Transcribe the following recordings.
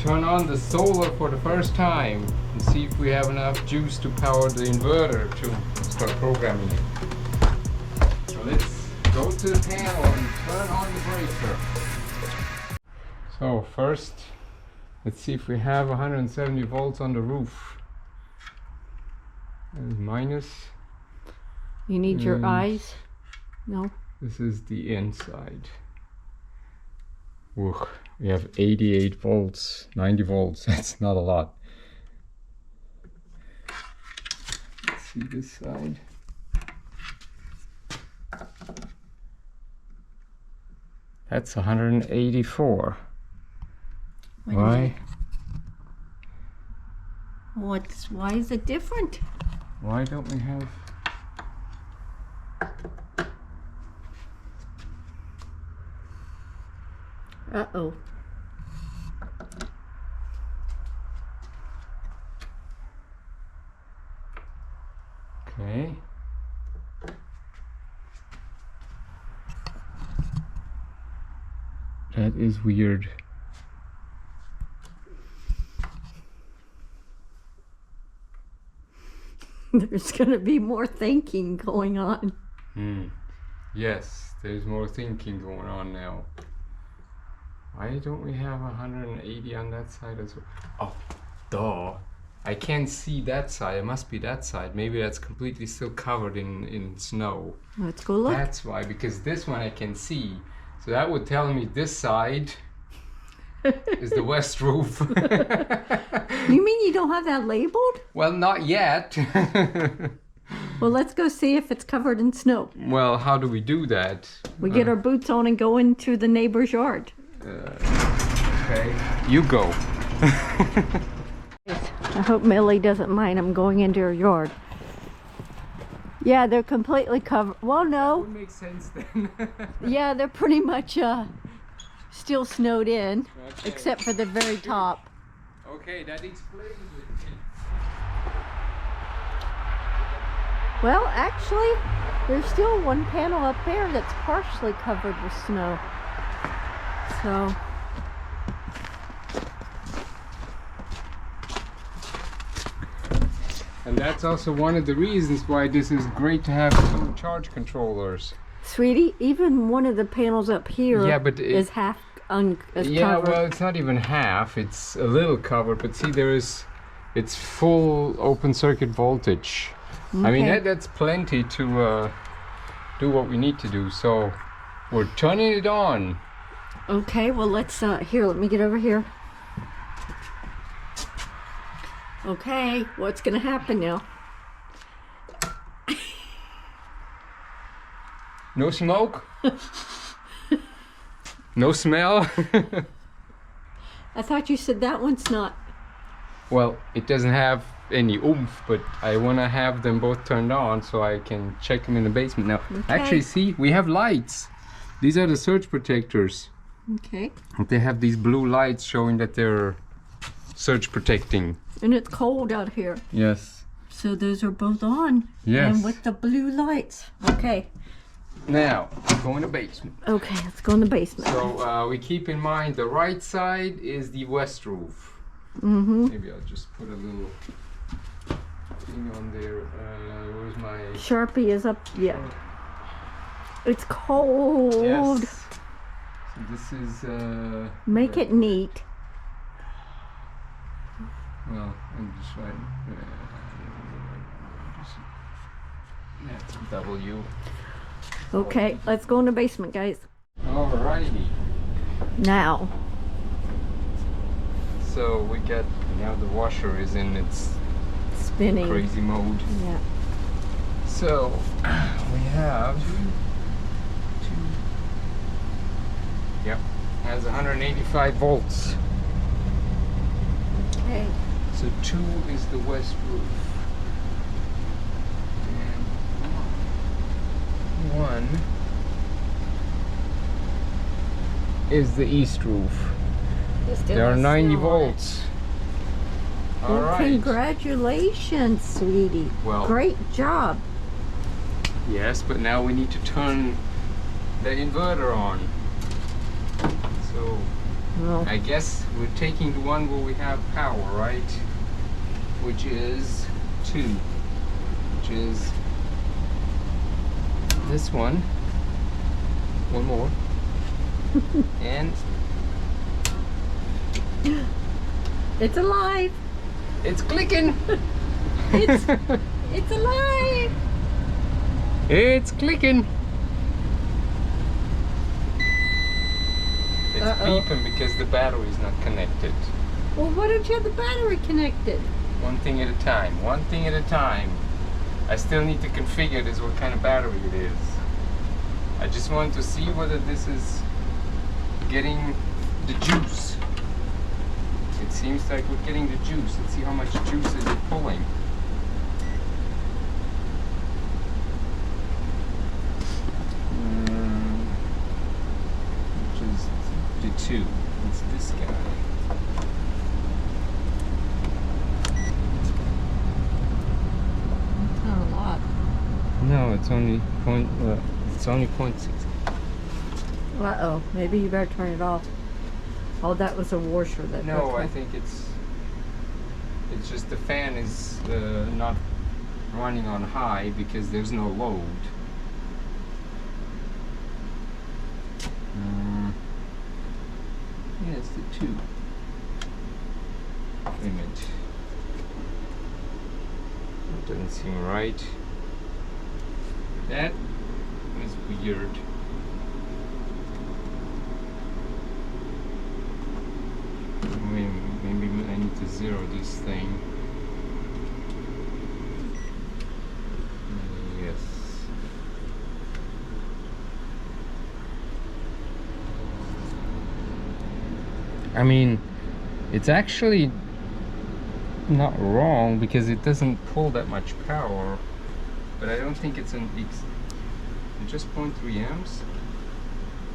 turn on the solar for the first time and see if we have enough juice to power the inverter to start programming it. So let's go to the panel and turn on the breaker. So first, let's see if we have 170 volts on the roof. And minus. You need your eyes? No? This is the inside. Whoa, we have 88 volts, 90 volts, that's not a lot. Let's see this side. That's 184. Why? Why is it different? Why don't we have... Uh-oh. Okay. That is weird. There's gonna be more thinking going on. Yes, there's more thinking going on now. Why don't we have 180 on that side as well? Oh, duh. I can't see that side. It must be that side. Maybe that's completely still covered in snow. Let's go look. That's why, because this one I can see. So that would tell me this side is the west roof. You mean you don't have that labeled? Well, not yet. Well, let's go see if it's covered in snow. Well, how do we do that? We get our boots on and go into the neighbor's yard. Okay, you go. I hope Millie doesn't mind I'm going into her yard. Yeah, they're completely covered. Well, That no. would make sense then. Yeah, they're pretty much still snowed in, Okay. except for the very top. Okay, that explains it. Well, actually, there's still one panel up there that's partially covered with snow. So, And that's also one of the reasons why this is great to have two charge controllers. sweetie, even one of the panels up here Yeah, but is half is Yeah, covered. well, it's not even half. It's a little covered, but see, it's full open circuit voltage. I mean, Okay. that's plenty to do what we need to do. So we're turning it on. Okay, well, let's here, let me get over here. Okay, what's gonna happen now? No smoke. No smell. I thought you said that one's not. Well, it doesn't have any oomph, but I want to have them both turned on so I can check them in the basement. Now, actually, see, we have lights. These are the surge protectors. Okay. They have these blue lights showing that they're surge protecting. And it's cold out here. Yes. So those are both on. Yes. And with the blue lights. Okay. Now, go in the basement. Okay, let's go in the basement. So we keep in mind the right side is the west roof. Mm-hmm. Maybe I'll just put a little thing on there. Where's my... Sharpie is up. Yeah. It's cold. Yes. So this is... Make it neat. Well, I'm just right. That's a W. Okay, let's go in the basement, guys. Alrighty. Now. So we got, now the washer is in its Spinning. crazy mode. Yeah. So we have yep, has 185 volts. Okay. So 2 is the west roof. And 1 is the east roof. There are 90 volts. All Well, right. congratulations, sweetie. Well- Great job. Yes, but now we need to turn the inverter on. So No. I guess we're taking the one where we have power, right? Which is 2. Which is this one. One more. And It's alive. it's clicking. It's alive. It's clicking. It's Uh-oh. beeping because the battery is not connected. Well, why don't you have the battery connected? One thing at a time. One thing at a time. I still need to configure this, what kind of battery it is. I just want to see whether this is getting the juice. It seems like we're getting the juice. Let's see how much juice is it pulling. Which is the 2. It's this guy. Not a lot. No, it's only it's only 0.6. Uh-oh. Maybe you better turn it off. Oh, that was a washer that No, broke. I think it's just the fan is not running on high because there's no load. Yeah, it's the 2. Wait a minute. That doesn't seem right. That is weird. Maybe I need to zero this thing. Yes. I mean, it's actually not wrong because it doesn't pull that much power, but I don't think it's it's just 0.3 amps.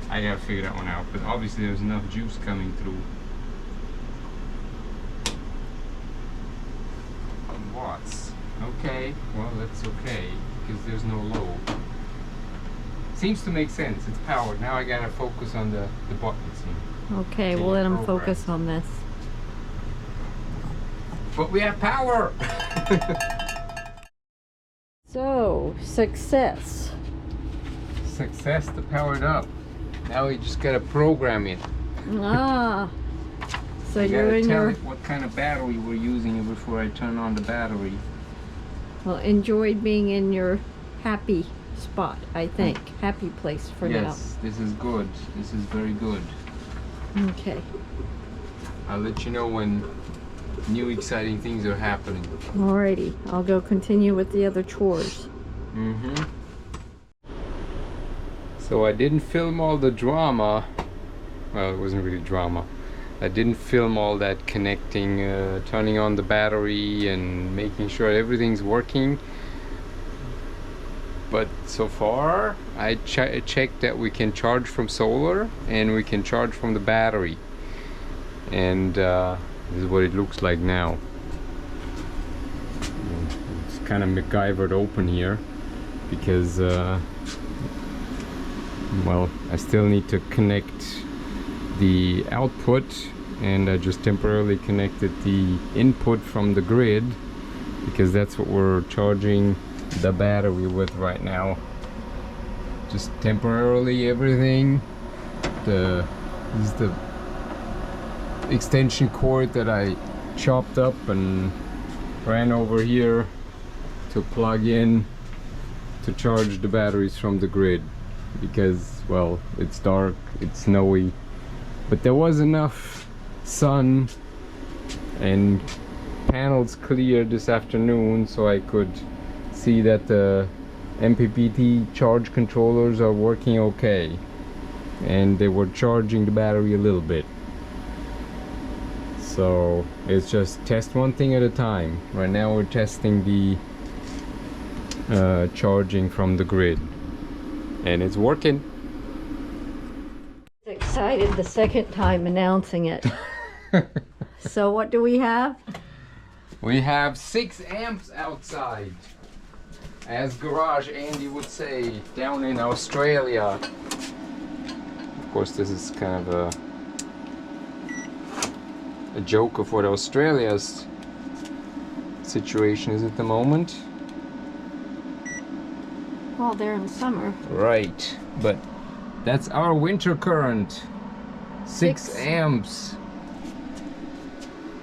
I gotta figure that one out, but obviously there's enough juice coming through. Watts. Okay, well that's okay because there's no load. Seems to make sense. It's powered. Now I gotta focus on the buttons. Okay, we'll let him focus on this. But we have power. So, success. Success to power it up. Now we just gotta program it. Ah. So I you're gotta in tell your... it what kind of battery we're using before I turn on the battery. Well, enjoyed being in your happy spot, I think. Happy place for Yes, this is good. This is very good. now. Okay. I'll let you know when new exciting things are happening. Alrighty. I'll go continue with the other chores. Mm-hmm. So I didn't film all the drama. Well, it wasn't really drama. I didn't film all that connecting, turning on the battery and making sure everything's working. But so far, I checked that we can charge from solar and we can charge from the battery. And this is what it looks like now. It's kind of MacGyvered open here because, well, I still need to connect the output, and I just temporarily connected the input from the grid because that's what we're charging the battery with right now. Just temporarily everything. This is the extension cord that I chopped up and ran over here to plug in to charge the batteries from the grid because, well, it's dark, it's snowy, but there was enough sun and panels clear this afternoon so I could see that the MPPT charge controllers are working okay, and they were charging the battery a little bit. So it's just test one thing at a time. Right now we're testing the charging from the grid, and it's working. Excited the second time announcing it. So what do we have? We have 6 amps outside, as Garage Andy would say, down in Australia. Of course, this is kind of a a joke of what Australia's situation is at the moment. Well, they're in summer. Right, but that's our winter current. 6 amps.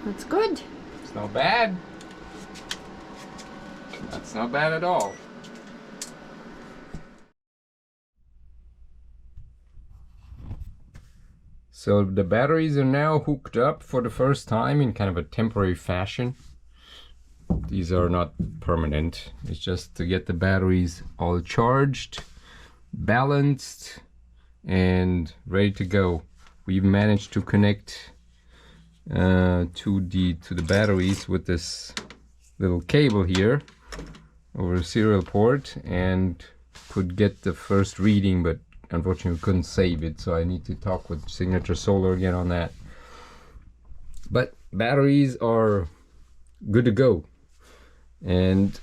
That's good. It's not bad. That's not bad at all. So the batteries are now hooked up for the first time in kind of a temporary fashion. These are not permanent. It's just to get the batteries all charged, balanced, and ready to go. We've managed to connect to the batteries with this little cable here over a serial port, and could get the first reading, but unfortunately couldn't save it, so I need to talk with Signature Solar again on that. But batteries are good to go, and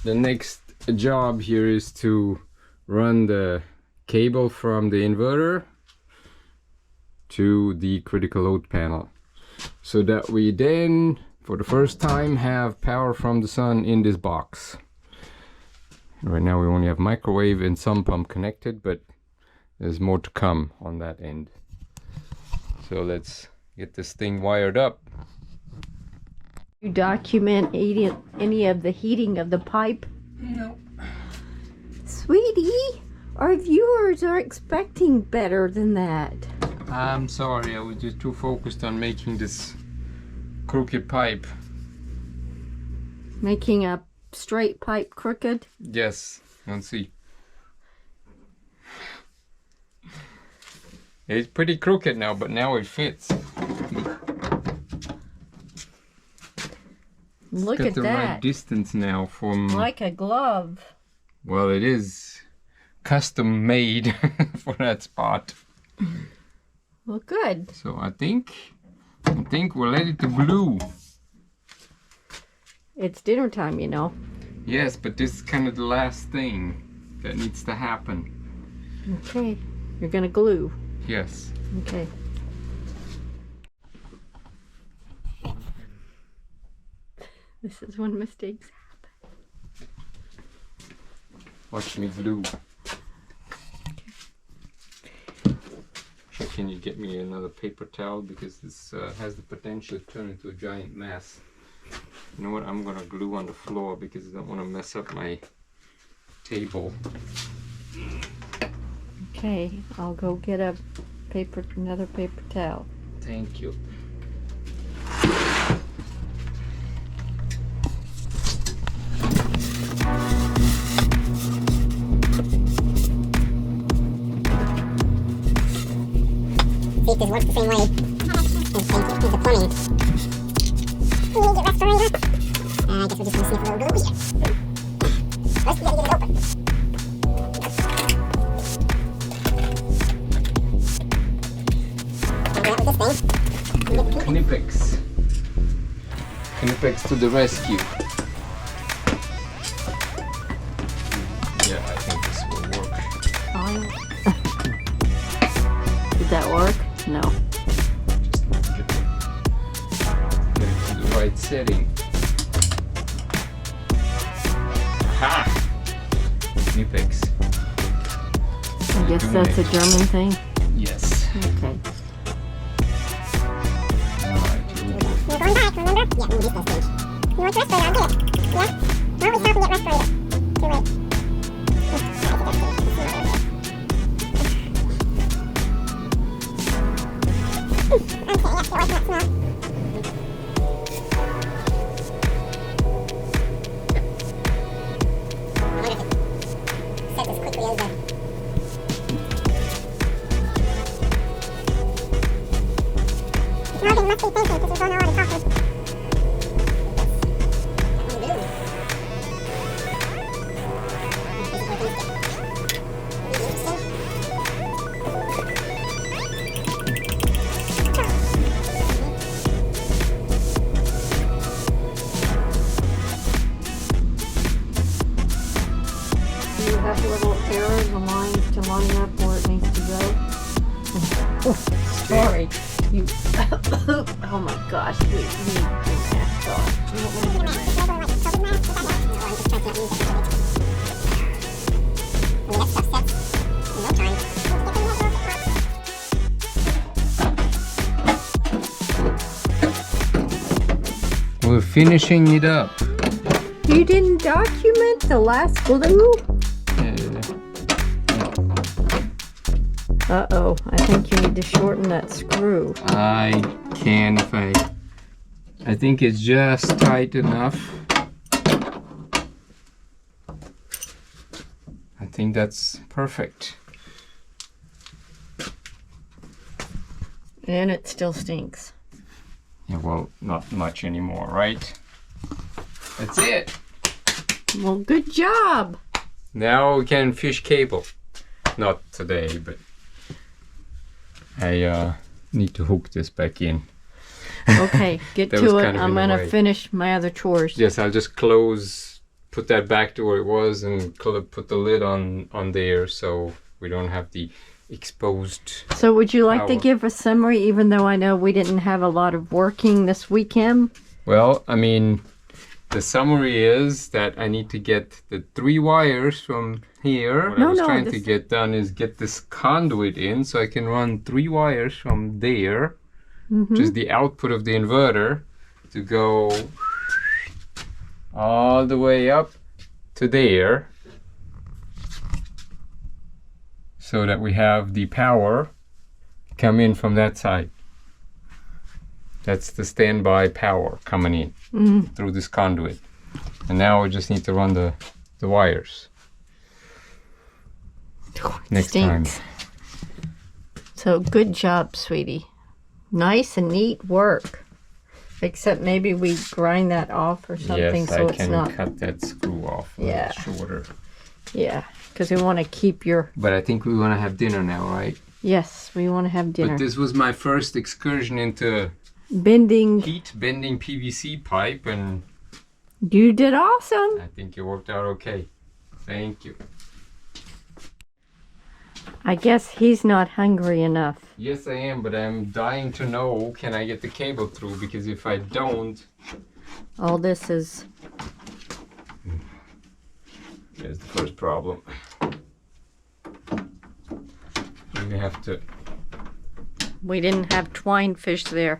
the next job here is to run the cable from the inverter to the critical load panel, so that we then for the first time have power from the sun in this box. Right now we only have microwave and sump pump connected, but there's more to come on that end. So let's get this thing wired up. You document any of the heating of the pipe? No. Sweetie, our viewers are expecting better than that. I'm sorry, I was just too focused on making this crooked pipe. Making a straight pipe crooked? Yes, let's see. It's pretty crooked now, but now it fits. Look Got at the right that. distance now from... Like a glove. Well, it is custom made for that spot. Well, good. So I think we're ready to glue. It's dinner time, you know. Yes, but this is kind of the last thing that needs to happen. Okay. You're gonna glue. Yes. Okay. This is when mistakes happen. Watch me glue. Can you get me another paper towel, because this has the potential to turn into a giant mess. You know what, I'm gonna glue on the floor because I don't want to mess up my table. Okay, I'll go get another paper towel. Thank you. See if this works the same way. And same thing with the plumbing. We need to get respirator. I guess we're just gonna see if it'll glue here. First, we gotta get it open. We'll grab this thing. Knipex. Knipex to the rescue. Yeah, I think this will work. Did that work? No. Get it to the right setting. Ha! Knipex. I guess that's a German thing. Yes. Okay. Alright, here we go. We're going back, remember? Yeah, we need this stage. You want the respirator? I'll get it. Yeah? Why don't we stop and get respirator? Too late. Okay, yeah, it was not smell. I wonder if it sets as quickly as the... Morgan must be thinking because we're going all the talking. Do you have little arrows and lines to line up where it needs to go? Sorry. You. Oh my gosh, you need your mask off. You want me to put We're finishing it up. You didn't document the last glue? Uh-oh, I think you need to shorten that screw. I can if I think it's just tight enough. I think that's perfect. And it still stinks. Yeah, well, not much anymore, right? That's it. Well, good job. Now we can fish cable. Not today, but I need to hook this back in. Okay, get That was to it. kind of I'm in the gonna way. finish my other chores. Yes, I'll just put that back to where it was and put the lid on there so we don't have the exposed. So would you like to Power. give a summary, even though I know we didn't have a lot of working this weekend? Well, I mean, the summary is that I need to get the 3 wires from here. What I was trying to get done is get this conduit in so I can run 3 wires from there, which is the output of the inverter, to go all the way up to there, so that we have the power come in from that side. That's the standby power coming in through this conduit. And now we just need to run the wires next time. So good job, sweetie. Nice and neat work. Except maybe we grind that off or something, Yes, so I it's can not. cut that screw off a Yeah. little shorter. Yeah, because we want to keep your. But I think we want to have dinner now, right? Yes, we want to have dinner. But this was my first excursion into Bending. heat bending PVC pipe, and You did awesome. I think it worked out okay. Thank you. I guess he's not hungry enough. Yes, I am, but I'm dying to know, can I get the cable through? Because if I don't, All this is. there's the first problem. We have to, We didn't have twine fish there.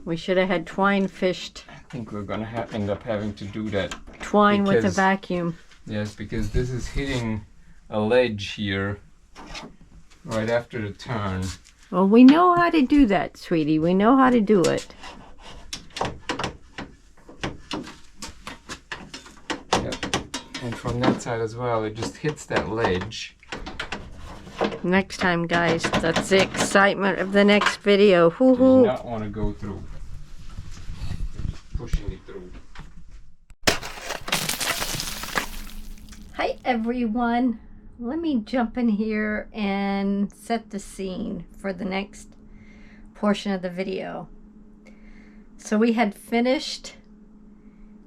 We should have had twine fished. I think we're gonna end up having to do that. Twine with a Because- vacuum. Yes, because this is hitting a ledge here right after the turn. Well, we know how to do that, sweetie. We know how to do it. Yep. And from that side as well, it just hits that ledge. Next time, guys, that's the excitement of the next video. Does Hoo-hoo. not want to go through. We're just pushing it through. Hi, everyone. Let me jump in here and set the scene for the next portion of the video. So we had finished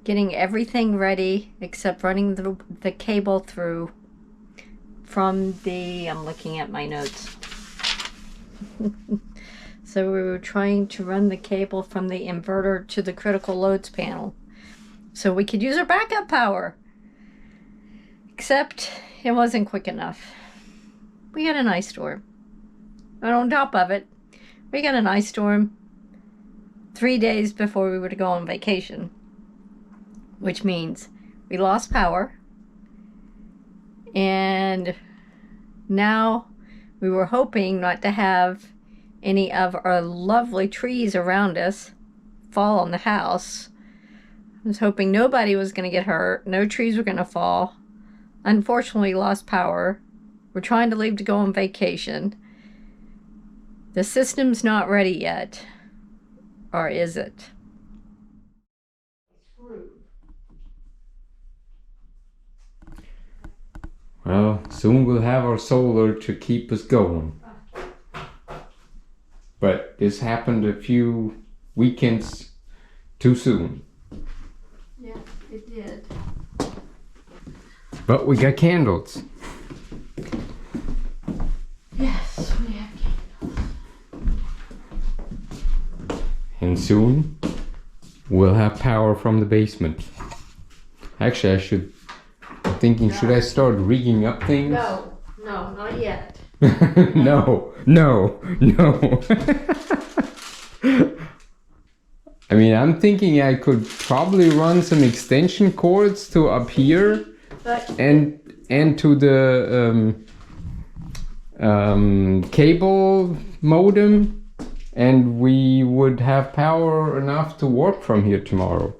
getting everything ready except running the cable through from the, I'm looking at my notes. So we were trying to run the cable from the inverter to the critical loads panel so we could use our backup power. Except it wasn't quick enough. We got an ice storm. And on top of it, we got an ice storm 3 days before we were to go on vacation. Which means we lost power. And now we were hoping not to have any of our lovely trees around us fall on the house. I was hoping nobody was going to get hurt. No trees were going to fall. Unfortunately, lost power. We're trying to leave to go on vacation. The system's not ready yet. Or is it? Well, soon we'll have our solar to keep us going. But this happened a few weekends too soon. Yeah, it did. But we got candles. Yes, we have candles. And soon we'll have power from the basement. Actually, I'm thinking, should I start rigging up things? No, not yet. No. I mean, I'm thinking I could probably run some extension cords to up here, But and to the cable modem, and we would have power enough to work from here tomorrow.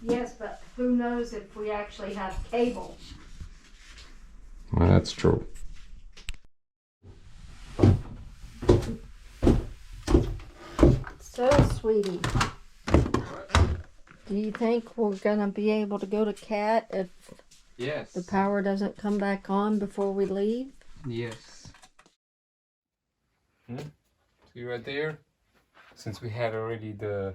yes, but who knows if we actually have cable? Well, that's true. So, sweetie, do you think we're gonna be able to go to Cat if Yes. the power doesn't come back on before we leave? Yes. See right there? Since we had already the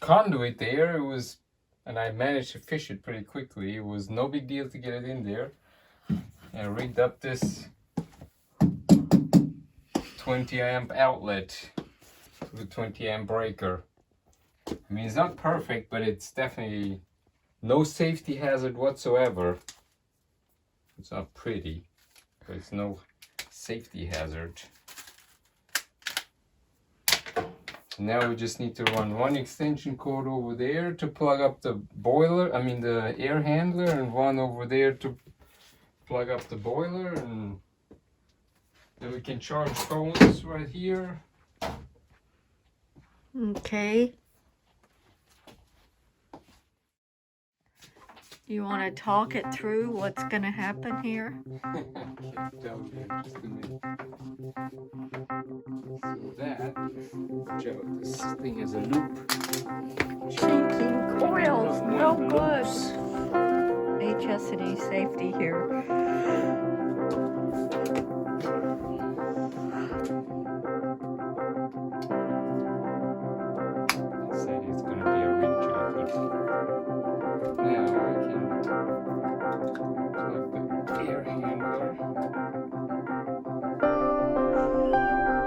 conduit there, it was, and I managed to fish it pretty quickly. It was no big deal to get it in there. I rigged up this 20 amp outlet with a 20 amp breaker. I mean, it's not perfect, but it's definitely no safety hazard whatsoever. It's not pretty, but it's no safety hazard. Now we just need to run one extension cord over there to plug up the boiler, the air handler, and one over there to plug up the boiler, and then we can charge phones right here. Okay. You want to talk it through what's going to happen here? Tell me in just a minute. So that, Joe, this thing is a loop. Shaking coils, no good. HSD safety here. Said it's gonna be a real chocolate. Now I can plug the air handler.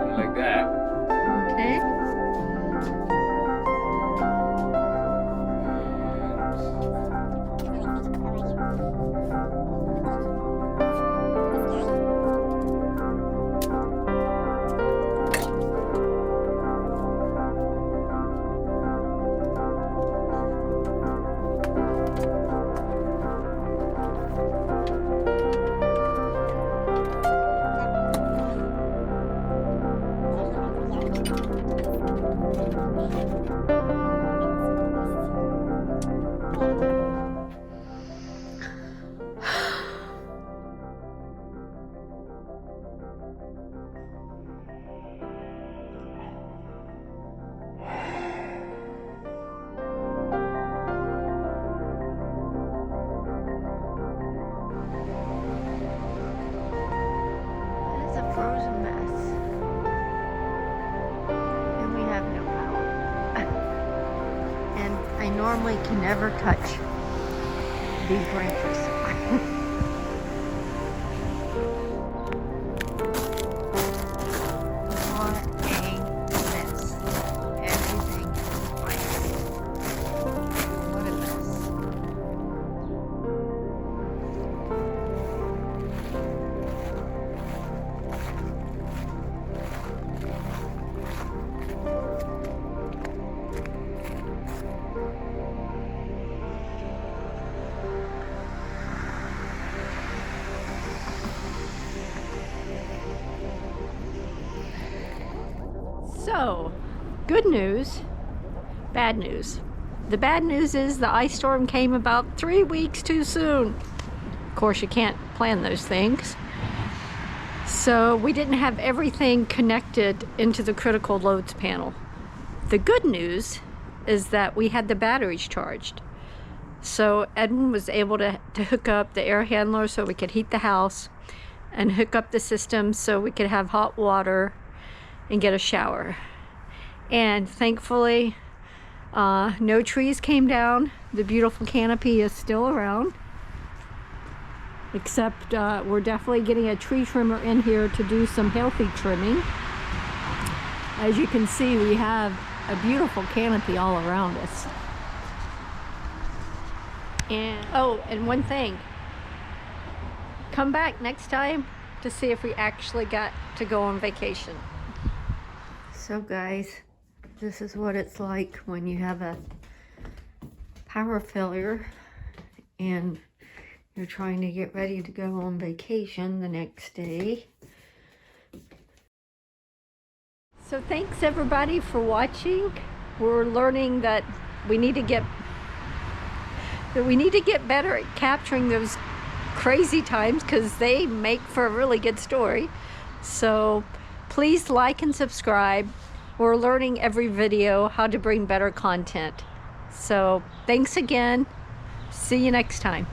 And like that. Okay. It's a frozen mess. And we have no power. And I normally can never touch these branches. What a mess. Everything is ice. What a mess. So, good news, bad news. The bad news is the ice storm came about 3 weeks too soon. Of course, you can't plan those things. So we didn't have everything connected into the critical loads panel. The good news is that we had the batteries charged. So Edwin was able to hook up the air handler so we could heat the house, and hook up the system so we could have hot water and get a shower. And thankfully, no trees came down. The beautiful canopy is still around. Except we're definitely getting a tree trimmer in here to do some healthy trimming. As you can see, we have a beautiful canopy all around us. And oh, and one thing, come back next time to see if we actually got to go on vacation. So guys, this is what it's like when you have a power failure and you're trying to get ready to go on vacation the next day. So thanks everybody for watching. We're learning that we need to get better at capturing those crazy times because they make for a really good story. So please like and subscribe. We're learning every video how to bring better content. So thanks again. See you next time.